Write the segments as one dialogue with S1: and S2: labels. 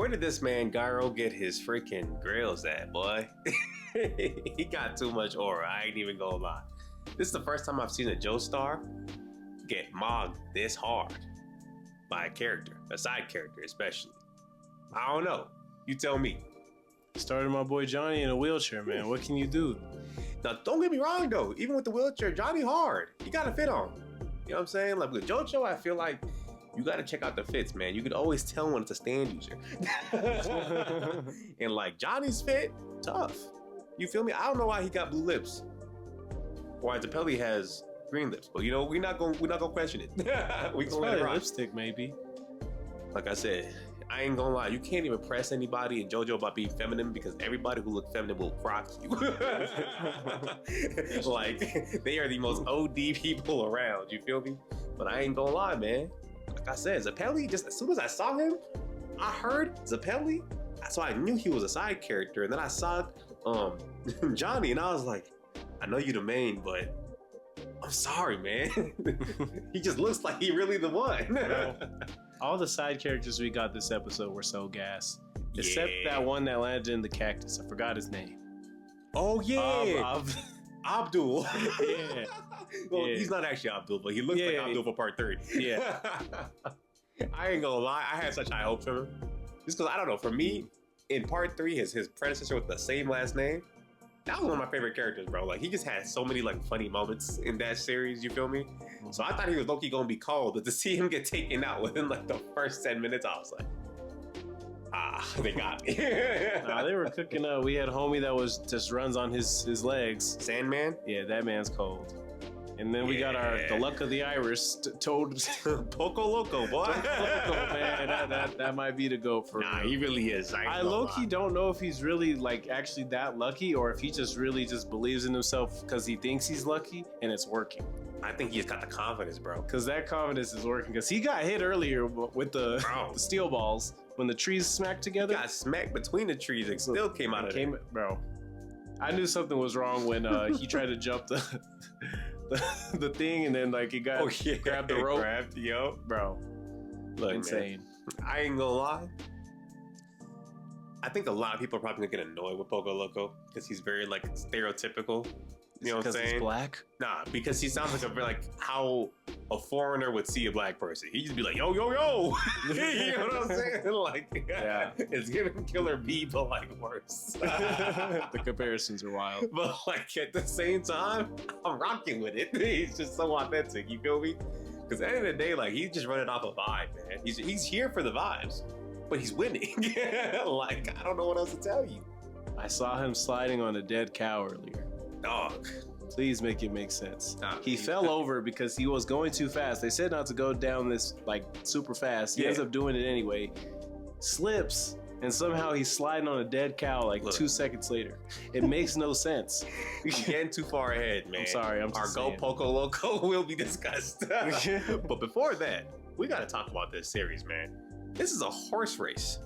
S1: Where did this man Gyro get his freaking grills at, boy? He got too much aura. I ain't even gonna lie. This is the first time I've seen a Joe star get mogged this hard by a character, a side character especially. I don't know. You tell me.
S2: Started my boy Johnny in a wheelchair, man. What can you do?
S1: Now, don't get me wrong though. Even with the wheelchair, Johnny hard. He got a fit on. You know what I'm saying? Like with JoJo, I feel like you got to check out the fits, man. You can always tell when it's a stand user. And like Johnny's fit, tough. You feel me? I don't know why he got blue lips. Why Zeppeli has green lips, but you know we're not gonna question it. We gonna let it rock.
S2: Lipstick, maybe. Like
S1: I said, I ain't gonna lie. You can't even press anybody in JoJo about being feminine because everybody who looks feminine will crock you. Like they are the most OD people around. You feel me? But I ain't gonna lie, man. Like I said, Zeppeli. Just as soon as I saw him, I heard Zeppeli, so I knew he was a side character. And then I saw Johnny, and I was like, I know you the main, but I'm sorry, man. He just looks like he really the one.
S2: All the side characters we got this episode were so gas. Except that one that landed in the cactus. I forgot his name.
S1: Oh, yeah. Abdul.
S2: Yeah.
S1: Well, he's not actually Abdul, but he looks like Abdul for part 3.
S2: Yeah.
S1: I ain't gonna lie. I had such high hopes for him. Just because, I don't know, for me, in part 3, his predecessor with the same last name, that was one of my favorite characters, bro. Like, he just had so many, like, funny moments in that series, you feel me? So I thought he was low-key gonna be cold, but to see him get taken out within, like, the first 10 minutes, I was like, they got me.
S2: Nah, they were cooking up. We had homie that was just runs on his legs.
S1: Sandman?
S2: Yeah, that man's cold. And then we got the luck of the Irish told
S1: Poco Loco, boy.
S2: Poco Loco, man. That might be the GOAT for
S1: Nah,
S2: real.
S1: he really is.
S2: I low-key don't know if he's really like actually that lucky or if he just really just believes in himself because he thinks he's lucky and it's working.
S1: I think he's got the confidence, bro.
S2: Because that confidence is working. Because he got hit earlier with the steel balls when the trees smacked together.
S1: He got smacked between the trees and still came out of it.
S2: Bro, I knew something was wrong when he tried to jump the thing and then like he got grabbed the rope. Bro,
S1: look,
S2: insane.
S1: Man, I ain't gonna lie. I think a lot of people are probably gonna get annoyed with Poco Loco because he's very like stereotypical. You know what I'm saying?
S2: He's black?
S1: Nah, because he sounds like how a foreigner would see a black person. He'd just be like, yo, yo, yo. You know what I'm saying? Like, yeah, it's giving Killer B, but like worse.
S2: The comparisons are wild.
S1: But like at the same time, I'm rocking with it. He's just so authentic. You feel me? Because at the end of the day, like he's just running off a vibe, man. He's here for the vibes, but he's winning. Like I don't know what else to tell you.
S2: I saw him sliding on a dead cow earlier.
S1: Dog.
S2: Please make it make sense.
S1: Nah,
S2: he fell over because he was going too fast. They said not to go down this like super fast. He ends up doing it anyway. Slips and somehow he's sliding on a dead cow like 2 seconds later. It makes no sense.
S1: You're getting too far ahead, man.
S2: I'm sorry.
S1: Our Go Poco Loco will be discussed. But before that, we got to talk about this series, man. This is a horse race.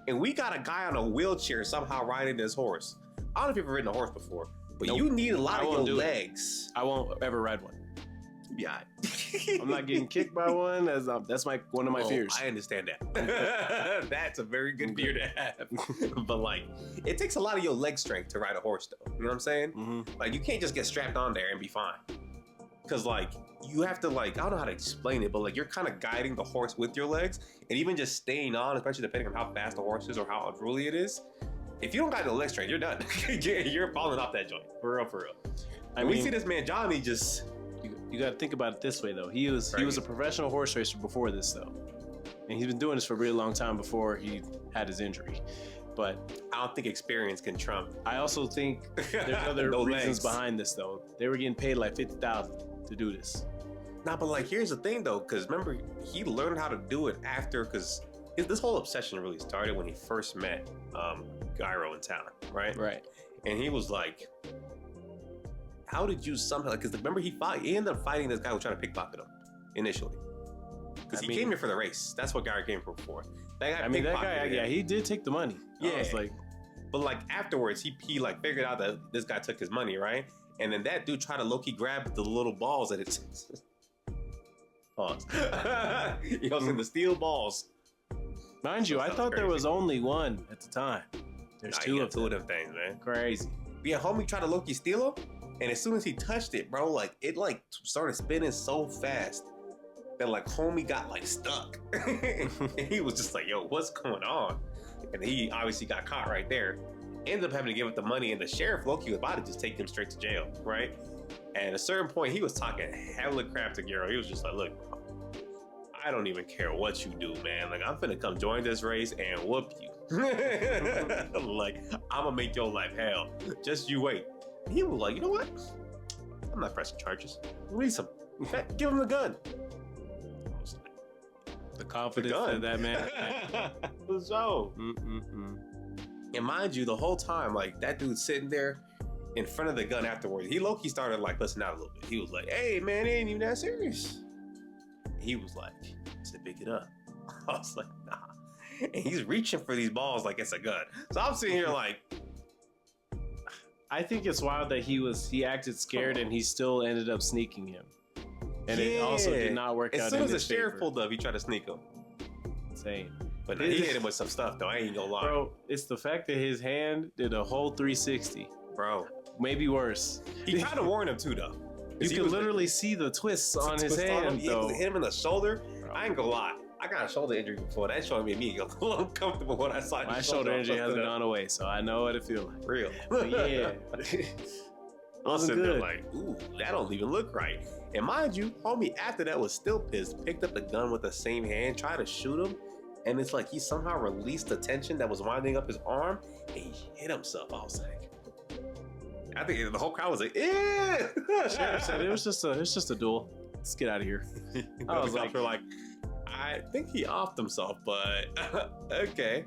S1: And we got a guy on a wheelchair somehow riding this horse. I don't know if you've ever ridden a horse before, but you need a lot of your legs.
S2: I won't ever ride one.
S1: Yeah.
S2: I'm not getting kicked by one. That's one of my fears.
S1: I understand that. That's a very good fear to have. But like, it takes a lot of your leg strength to ride a horse, though. You know what I'm saying?
S2: Mm-hmm.
S1: Like, you can't just get strapped on there and be fine. Because like, you have to like, I don't know how to explain it, but like, you're kind of guiding the horse with your legs, and even just staying on, especially depending on how fast the horse is or how unruly it is. If you don't got the leg strength, you're done. You're falling off that joint. For real, for real. I mean, we see this man Johnny just...
S2: You got to think about it this way, though. He was a professional horse racer before this, though. And he's been doing this for a really long time before he had his injury. But
S1: I don't think experience can trump.
S2: I also think there's other reasons behind this, though. They were getting paid like $50,000 to do this.
S1: Nah, but like, here's the thing, though. Because remember, he learned how to do it after... Because this whole obsession really started when he first met Gyro in town, right?
S2: Right.
S1: And he was like, how did you somehow, because remember he ended up fighting this guy who was trying to pickpocket him initially. Because he came here for the race. That's what Gyro came for. That guy,
S2: he did take the money.
S1: Yeah.
S2: I was like,
S1: but like afterwards, he like figured out that this guy took his money, right? And then that dude tried to low-key grab the little balls that it's... Pause. You know, the steel balls
S2: Mind you, I thought there was only one at the time. There's two of them
S1: things, man.
S2: Crazy.
S1: Yeah, homie tried to low-key steal him, and as soon as he touched it, bro, like it like started spinning so fast that like homie got like stuck. And he was just like, yo, what's going on? And he obviously got caught right there. Ended up having to give up the money, and the sheriff low-key was about to just take him straight to jail, right? And at a certain point, he was talking hella crap to Gyro. He was just like, look, I don't even care what you do, man. Like, I'm finna come join this race and whoop you. Like, I'm gonna make your life hell. Just you wait. And he was like, you know what? I'm not pressing charges. Release him. Give him the gun.
S2: The confidence of that man.
S1: So, and mind you, the whole time, like, that dude's sitting there in front of the gun afterwards. He low-key started, like, listening out a little bit. He was like, hey, man, it ain't even that serious. He was like, I said, pick it up. I was like, nah. And he's reaching for these balls like it's a gun. So I'm sitting here like,
S2: I think it's wild that he acted scared and he still ended up sneaking him. And it also did not work out.
S1: As soon as the sheriff pulled up, he tried to sneak him.
S2: Insane.
S1: But he hit him with some stuff though. I ain't gonna lie.
S2: Bro, it's the fact that his hand did a whole 360.
S1: Bro.
S2: Maybe worse.
S1: He kind of warned him too though.
S2: You could literally see the twists on his hand though.
S1: Hit him in the shoulder. Bro. I ain't gonna lie. I got a shoulder injury before. That showed me a little uncomfortable when I saw
S2: my shoulder injury hasn't gone away, so I know what it feels like.
S1: Real.
S2: But yeah.
S1: I was sitting there like, ooh, that don't even look right. And mind you, homie after that was still pissed, picked up the gun with the same hand, tried to shoot him, and it's like he somehow released the tension that was winding up his arm, and he hit himself. I was like, I think the whole crowd was like, yeah.
S2: Sheriff said it was just a duel. Let's get out of here.
S1: I was like, I think he offed himself, but okay.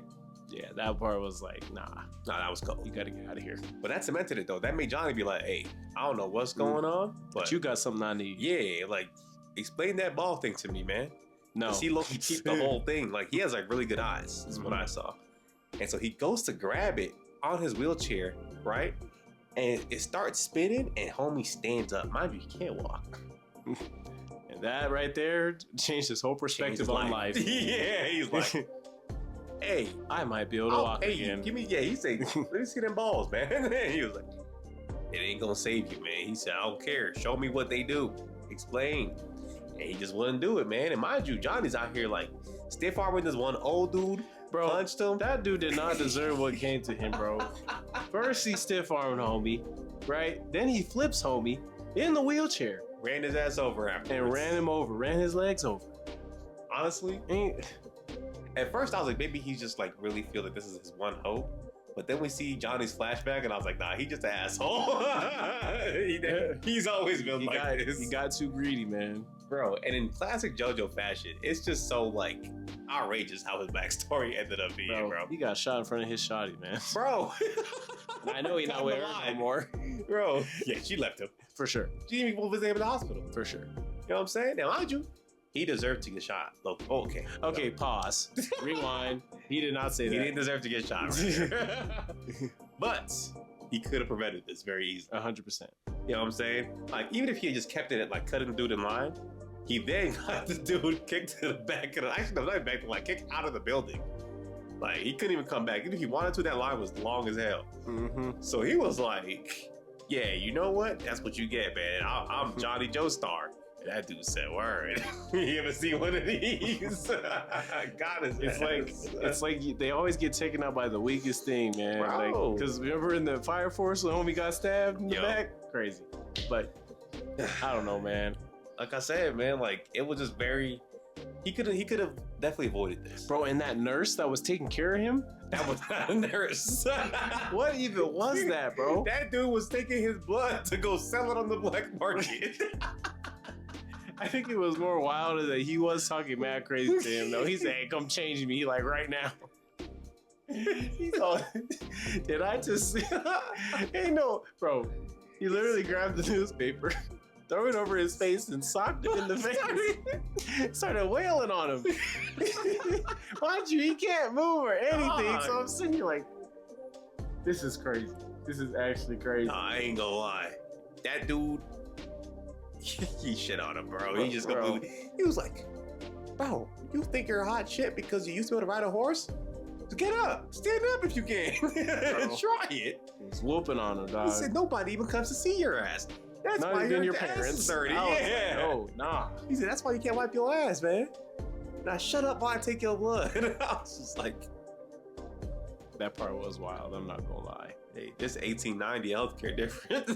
S2: Yeah, that part was like, nah,
S1: that was cool.
S2: You gotta get out of here.
S1: But that cemented it though. That made Johnny be like, hey, I don't know what's going on, but
S2: you got something I need.
S1: Yeah, like, explain that ball thing to me, man.
S2: No.
S1: He keep the whole thing. Like, he has like really good eyes, is what I saw. And so he goes to grab it on his wheelchair, right? And it starts spinning, and homie stands up. Mind you, he can't walk.
S2: And that right there changed his whole perspective on life.
S1: Yeah, he's like, hey,
S2: I might be able to walk again.
S1: Give me, he said, let me see them balls, man. And he was like, it ain't gonna save you, man. He said, I don't care. Show me what they do. Explain. And he just wouldn't do it, man. And mind you, Johnny's out here like stiff arming this one old dude.
S2: Bro,
S1: punched him.
S2: That dude did not deserve what came to him, bro. First he stiff armed homie, right? Then he flips homie in the wheelchair.
S1: Ran his ass over after.
S2: And ran him over, ran his legs over.
S1: Honestly, at first I was like, maybe he just like really feel like this is his one hope. But then we see Johnny's flashback, and I was like, nah, he just an asshole. He's always been like this.
S2: He got too greedy, man.
S1: Bro, and in classic JoJo fashion, it's just so like outrageous how his backstory ended up being, bro.
S2: He got shot in front of his shawty, man.
S1: Bro.
S2: I know he's not with her no more.
S1: Bro. Yeah, she left him.
S2: For sure.
S1: She didn't even visit him in the hospital.
S2: For sure.
S1: You know what I'm saying? Now, mind you, he deserved to get shot. Look, okay.
S2: Okay, pause. Rewind. He did not say that.
S1: He didn't deserve to get shot. Right? But he could have prevented this very easily.
S2: 100%.
S1: You know what I'm saying? Like, even if he had just kept it at like cutting the dude in line, he then got the dude kicked to the back of the, actually, no, not back, like kicked out of the building. Like, he couldn't even come back. Even if he wanted to, that line was long as hell. So he was like, yeah, you know what? That's what you get, man. I'm Johnny Joestar. And that dude said, word. You ever see one of these? God is
S2: it's like they always get taken out by the weakest thing, man.
S1: Bro.
S2: Like, because remember in the fire force when homie got stabbed in the back? Crazy. But I don't know, man.
S1: Like I said, man, like it was just very. He could have definitely avoided this,
S2: bro. And that nurse that was taking care of him,
S1: that was not a nurse.
S2: What even was that, bro?
S1: That dude was taking his blood to go sell it on the black market.
S2: I think it was more wild that he was talking mad crazy to him though. He said, hey, come change me like right now. He's all, did I just hey no, bro. He literally grabbed the newspaper, threw it over his face, and socked him in the face. Started wailing on him. Mind you, he can't move or anything. So I'm sitting here like, this is crazy. This is actually crazy.
S1: Nah, I ain't gonna lie. That dude, he shit on him, bro. He just completely, he was like, Bro, you think you're a hot shit because you used to be able to ride a horse? So get up, stand up if you can. Try it.
S2: He's whooping on him, dog.
S1: He said nobody even comes to see your ass. That's
S2: Not
S1: why
S2: even your
S1: ass
S2: parents.
S1: is dirty.
S2: Yeah. Oh, nah.
S1: He said that's why you can't wipe your ass, man. Now shut up while I take your blood. I was just like,
S2: that part was wild. I'm not gonna lie.
S1: hey, this 1890 healthcare different.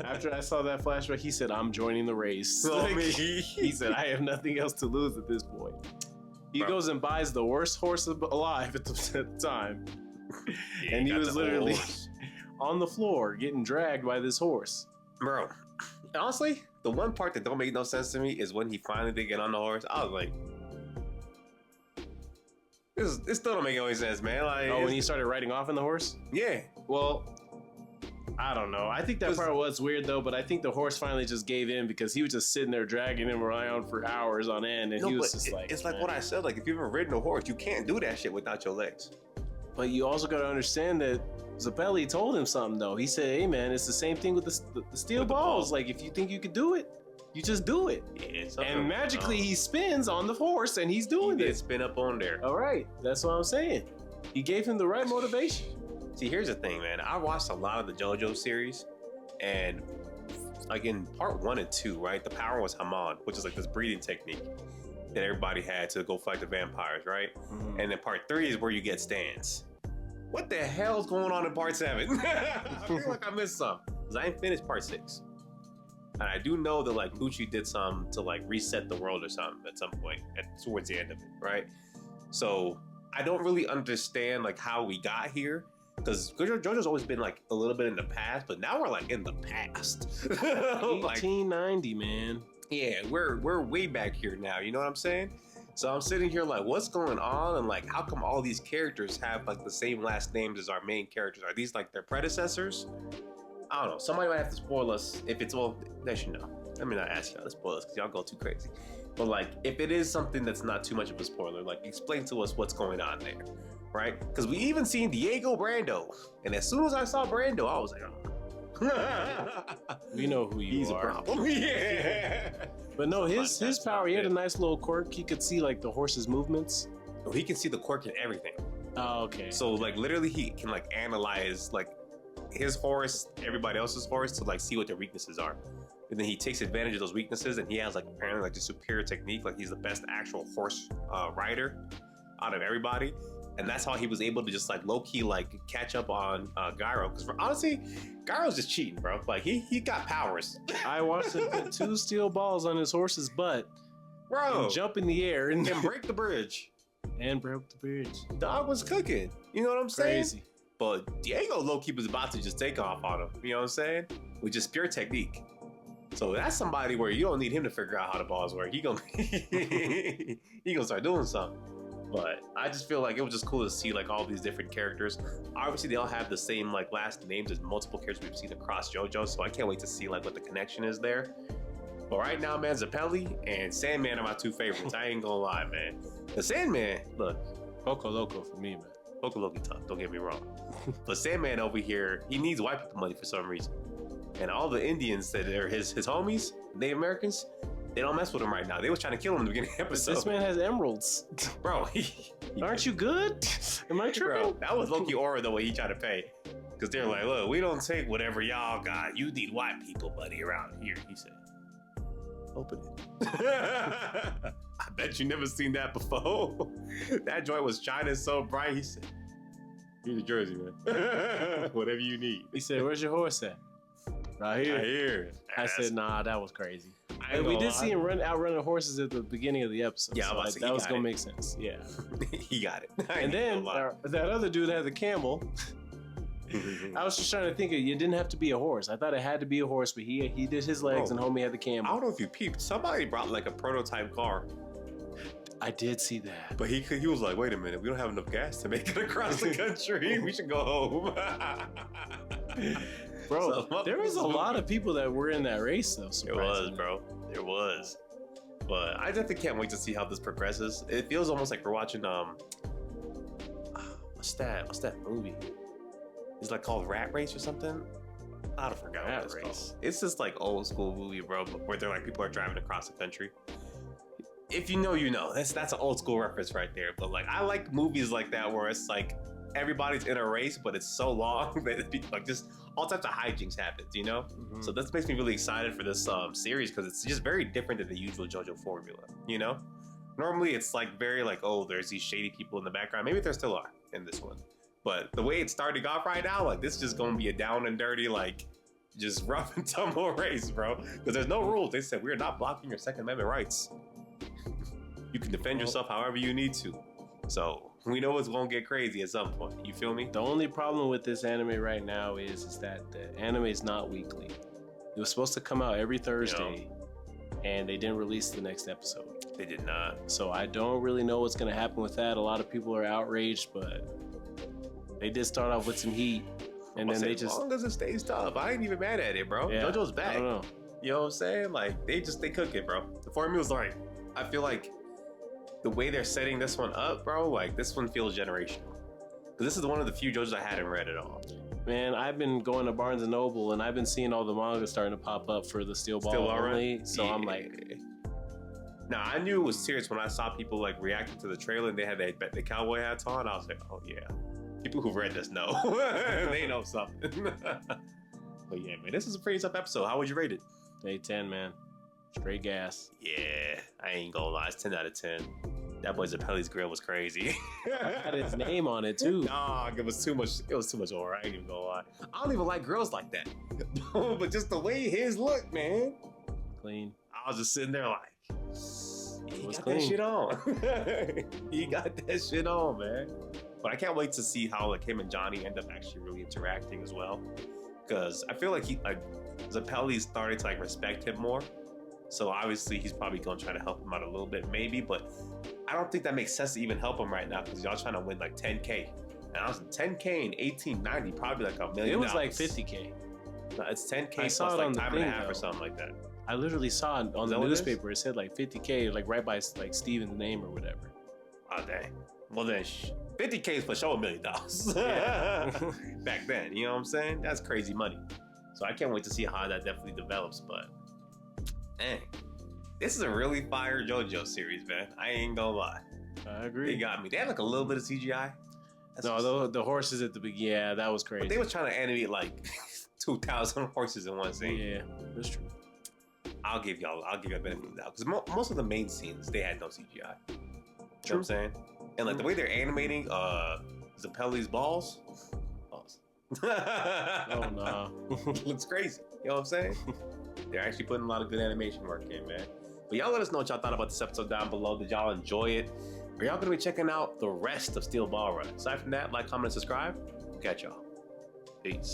S2: After I saw that flashback, he said, "I'm joining the race."
S1: So
S2: Like,
S1: me.
S2: he said, "I have nothing else to lose at this point." He
S1: Bro.
S2: goes and buys the worst horse alive at the time,
S1: Yeah,
S2: and he
S1: got
S2: was
S1: the
S2: literally
S1: horse.
S2: on the floor getting dragged by this horse.
S1: Bro, honestly, the one part that don't make no sense to me is when he finally did get on the horse. I was like, this still don't make any sense, man. Like,
S2: Oh, when he started riding off on the horse?
S1: yeah,
S2: Well, I don't know. I think that part was weird though, but I think the horse finally just gave in because he was just sitting there dragging him around for hours on end, and
S1: no,
S2: he was
S1: but
S2: just like,
S1: it's like
S2: man.
S1: what I said. Like, if you've ever ridden a horse, you can't do that shit without your legs.
S2: But you also got to understand that Zeppeli told him something though. He said, "Hey man, it's the same thing with the steel
S1: With the
S2: balls.
S1: ball.
S2: Like if you think you could do it, you just do it."
S1: Yeah,
S2: And magically he spins on the horse and he's doing
S1: he did
S2: it.
S1: spin up on there.
S2: All right, that's what I'm saying. He gave him the right motivation.
S1: See, here's the thing, man. I watched a lot of the JoJo series, and like in part 1 and 2, right? The power was Haman, which is like this breathing technique that everybody had to go fight the vampires, right? And then part 3 is where you get stands. What the hell's going on in part 7? I feel like I missed some because I ain't finished part 6. And I do know that like Gucci did some to like reset the world or something at some point towards the end of it, right? So I don't really understand like how we got here because JoJo's always been like a little bit in the past, but now we're like in the past. Like,
S2: 1890, man.
S1: yeah, we're way back here now. You know what I'm saying? So I'm sitting here like, what's going on? And like, how come all these characters have like the same last names as our main characters? Are these like their predecessors? I don't know. Somebody might have to spoil us if it's, well, they should know. Let me not ask y'all to spoil us because y'all go too crazy. But like, if it is something that's not too much of a spoiler, like explain to us what's going on there, right? Because we even seen Diego Brando. And as soon as I saw Brando, I was like, oh.
S2: We know who you
S1: He's
S2: are.
S1: a problem. Yeah.
S2: But no, his
S1: That's
S2: power, he had a
S1: not it.
S2: nice little quirk. He could see like the horse's movements.
S1: So he can see the quirk in everything.
S2: Oh, okay.
S1: So like literally he can like analyze like his horse, everybody else's horse to like see what their weaknesses are. And then he takes advantage of those weaknesses and he has like apparently like the superior technique. Like he's the best actual horse rider out of everybody. And that's how he was able to just like low-key like catch up on Gyro. Because honestly, Gyro's just cheating, bro. Like he got powers.
S2: I watched him put 2 steel balls on his horse's butt
S1: Bro.
S2: and jump in the air and
S1: And break the bridge.
S2: broke the bridge.
S1: Dog was cooking. You know what I'm saying?
S2: Crazy.
S1: But Diego low-key was about to just take off on him. You know what I'm saying? With just pure technique. So that's somebody where you don't need him to figure out how the balls work. He gonna start doing something. But I just feel like it was just cool to see like all these different characters. Obviously, they all have the same like last names as multiple characters we've seen across JoJo. So I can't wait to see like what the connection is there. But right now, man, Zeppeli and Sandman are my 2 favorites. I ain't gonna lie, man. The Sandman, look,
S2: Poco Loco for me, man.
S1: Poco Loki tough. Don't get me wrong. But Sandman over here, he needs white people money for some reason. And all the Indians that are his homies, Native Americans, they don't mess with him right now. They was trying to kill him in the beginning of the episode.
S2: This man has emeralds.
S1: Bro,
S2: Aren't you good? Am I tripping?
S1: bro, that was Loki aura the way he tried to pay. Because they're like, look, we don't take whatever y'all got. You need white people money around here, he said. Open it. I bet you never seen that before. That joint was shining so bright. He said, here's a jersey, man. Whatever you need.
S2: He said, "Where's your horse at?" Right here.
S1: I hear.
S2: I said, "Nah, that was crazy."
S1: I
S2: And we did see him outrunning horses at the beginning of the episode.
S1: Yeah,
S2: so
S1: I was about to say,
S2: that
S1: he
S2: was
S1: got
S2: gonna
S1: it.
S2: make sense. Yeah.
S1: He got it.
S2: And then that other dude had the camel. I was just trying to think of, you didn't have to be a horse. I thought it had to be a horse, but he did his legs and homie had the
S1: I
S2: camel.
S1: don't know if you peeped. Somebody brought like a prototype car,
S2: I did see that.
S1: but he was like, "Wait a minute, we don't have enough gas to make it across the country. We should go home."
S2: Bro,
S1: So,
S2: there was a lot of people that were in that race though.
S1: It was,
S2: surprisingly.
S1: bro. It was. But I definitely can't wait to see how this progresses. It feels almost like we're watching what's that movie? It's like called Rat Race or something. I don't forget what it's called. It's just like old school movie, bro, where they're like people are driving across the country. if you know, you know. That's an old school reference right there. But like, I like movies like that where it's like everybody's in a race, but it's so long that it like just all types of hijinks happens, you know? So this makes me really excited for this series because it's just very different than the usual JoJo formula, you know? Normally it's like very like, oh, there's these shady people in the background. Maybe there still are in this one. But the way it's starting off right now, like this is just gonna be a down and dirty, like just rough and tumble race, bro. Because there's no rules. They said we're not blocking your Second Amendment rights. You can defend yourself however you need to. So we know it's gonna get crazy at some point. You feel me?
S2: The only problem with this anime right now is that the anime is not weekly. It was supposed to come out every Thursday, and they didn't release the next episode.
S1: They did not.
S2: So I don't really know what's gonna happen with that. A lot of people are outraged, but they did start off with some heat, and then they just.
S1: As long as it stays tough, I ain't even mad at it, bro.
S2: Yeah,
S1: JoJo's back.
S2: I don't know.
S1: You know what I'm saying? Like they cook it, bro. The formula's right. I feel like the way they're setting this one up, bro, like this one feels generational. Because this is one of the few JoJo's I hadn't read at all.
S2: Man, I've been going to Barnes & Noble, and I've been seeing all the manga starting to pop up for the Steel Ball only. So I'm like...
S1: Nah, I knew it was serious when I saw people like reacting to the trailer and they had the cowboy hats on. I was like, oh yeah. People who read this know. They know something. But yeah, man, this is a pretty tough episode. How would you rate it?
S2: 8-10, man. Straight gas.
S1: Yeah, I ain't gonna lie. It's 10 out of 10. That boy Zeppeli's grill was crazy.
S2: Had his name on it too.
S1: Dog, it was too much. It was too much horror. I ain't even gonna lie. I don't even like grills like that. But just the way his look, man.
S2: Clean.
S1: I was just sitting there like, he got
S2: clean.
S1: that shit on. He got that shit on, man. But I can't wait to see how like him and Johnny end up actually really interacting as well. Because I feel like Zeppeli's starting to like respect him more. So obviously he's probably gonna try to help him out a little bit, maybe, but I don't think that makes sense to even help him right now because y'all trying to win like 10K. And I was 10K in 1890, probably like $1 million.
S2: It was like 50K.
S1: No, it's 10K
S2: I saw
S1: plus
S2: it
S1: like
S2: on the
S1: time and a
S2: thing,
S1: half
S2: though.
S1: or something like that.
S2: I literally saw it on the
S1: what it
S2: newspaper. It said like 50K, like right by like Steven's name or whatever.
S1: Oh dang. Well then, 50K is for sure $1 million.
S2: Yeah.
S1: Back then, you know what I'm saying? That's crazy money. So I can't wait to see how that definitely develops. But dang, this is a really fire JoJo series, man. I ain't gonna lie.
S2: I agree.
S1: They got me. They had like a little bit of CGI.
S2: No, the horses at the beginning, yeah, that was crazy.
S1: But they was trying to animate like 2,000 horses in one scene.
S2: Yeah, that's true.
S1: I'll give you a benefit of the doubt because most of the main scenes they had no CGI. You know what I'm saying? And like the way they're animating Zeppeli's balls.
S2: Oh no.
S1: Looks crazy. You know what I'm saying? They're actually putting a lot of good animation work in, man. But y'all let us know what y'all thought about this episode down below. Did y'all enjoy it? Are y'all gonna be checking out the rest of Steel Ball Run? Aside from that, like, comment, and subscribe. Catch y'all. Peace.